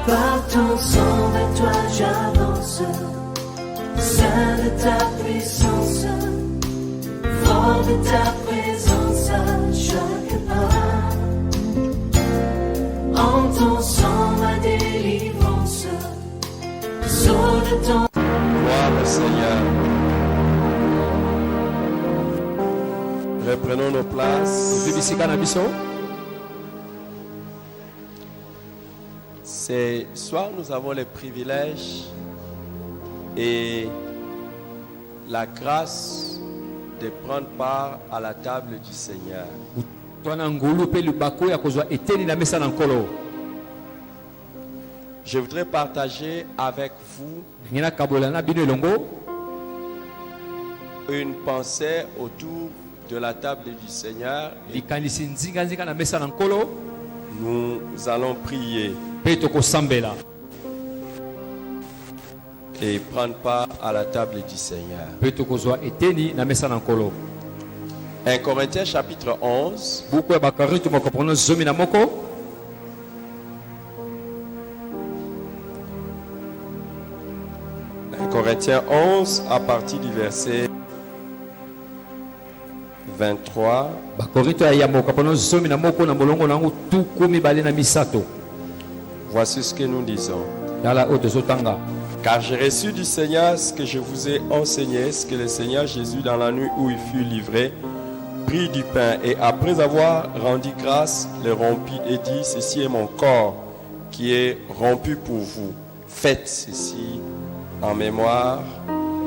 Par ton sang vers toi j'avance, saint de ta puissance, fort de ta présence à chaque pas. En ton sang ma délivrance, sceau de ton... Gloire au Seigneur. Reprenons nos places. Ce soir, nous avons le privilège et la grâce de prendre part à la table du Seigneur. Je voudrais partager avec vous une pensée autour de la table du Seigneur. Nous allons prier et prendre part à la table du Seigneur. 1 Corinthiens chapitre 11. 1 Corinthiens 11 à partir du verset 23. Voici ce que nous disons. Car j'ai reçu du Seigneur ce que je vous ai enseigné, ce que le Seigneur Jésus, dans la nuit où il fut livré, prit du pain et après avoir rendu grâce, le rompit et dit: ceci est mon corps qui est rompu pour vous. Faites ceci en mémoire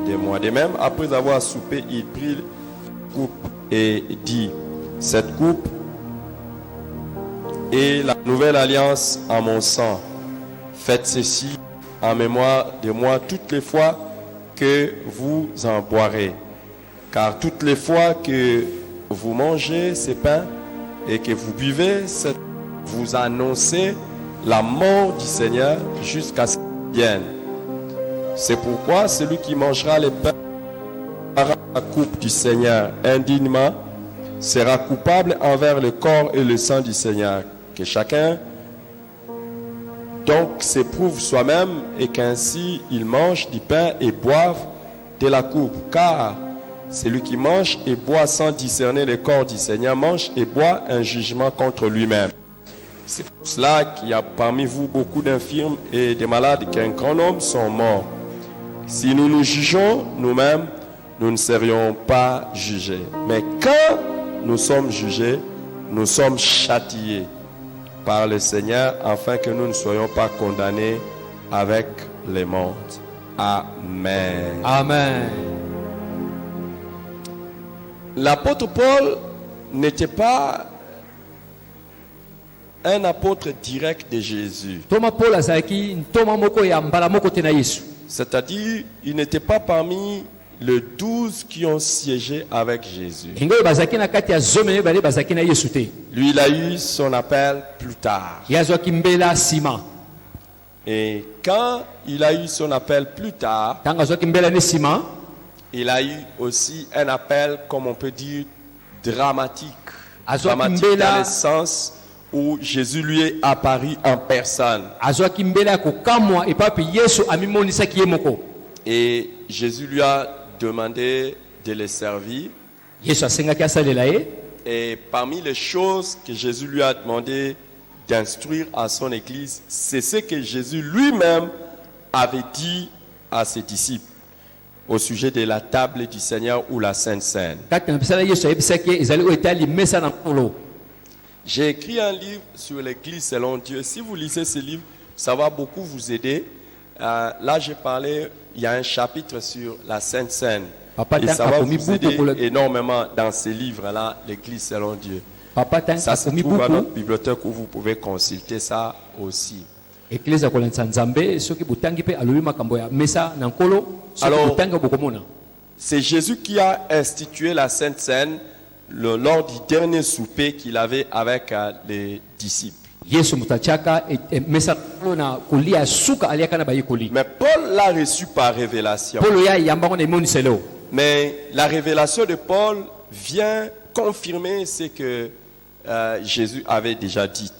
de moi. De même, après avoir soupé, il prit la coupe et dit: cette coupe est la nouvelle alliance en mon sang. Faites ceci en mémoire de moi toutes les fois que vous en boirez. Car toutes les fois que vous mangez ce pain et que vous buvez, vous annoncez la mort du Seigneur jusqu'à ce qu'il vienne. C'est pourquoi celui qui mangera le pain et la coupe du Seigneur indignement sera coupable envers le corps et le sang du Seigneur. Que chacun donc s'éprouve soi-même et qu'ainsi il mange du pain et boive de la coupe. Car celui qui mange et boit sans discerner le corps du Seigneur mange et boit un jugement contre lui-même. C'est pour cela qu'il y a parmi vous beaucoup d'infirmes et de malades, qu'un grand nombre sont morts. Si nous nous jugeons nous-mêmes, nous ne serions pas jugés. Mais quand nous sommes jugés, nous sommes châtiés par le Seigneur, afin que nous ne soyons pas condamnés avec le monde. Amen. Amen. L'apôtre Paul n'était pas un apôtre direct de Jésus. C'est-à-dire, il n'était pas parmi les 12 qui ont siégé avec Jésus. Lui, il a eu son appel plus tard. Et quand il a eu son appel plus tard, il a eu aussi un appel, comme on peut dire, dramatique. Dramatique dans le sens où Jésus lui est apparu en personne. Et Jésus lui a demandé de le servir. Et parmi les choses que Jésus lui a demandé d'instruire à son église, c'est ce que Jésus lui-même avait dit à ses disciples au sujet de la table du Seigneur ou la Sainte Seine. J'ai écrit un livre sur l'église selon Dieu. Si vous lisez ce livre, ça va beaucoup vous aider. Là, j'ai parlé, il y a un chapitre sur la Sainte Seine. Et ça va vous aider énormément dans ce livre-là, l'église selon Dieu. Ça se trouve dans notre bibliothèque où vous pouvez consulter ça aussi. Alors, c'est Jésus qui a institué la Sainte Seine lors du dernier souper qu'il avait avec les disciples. Mais Paul l'a reçu par révélation. Mais la révélation de Paul vient confirmer ce que Jésus avait déjà dit.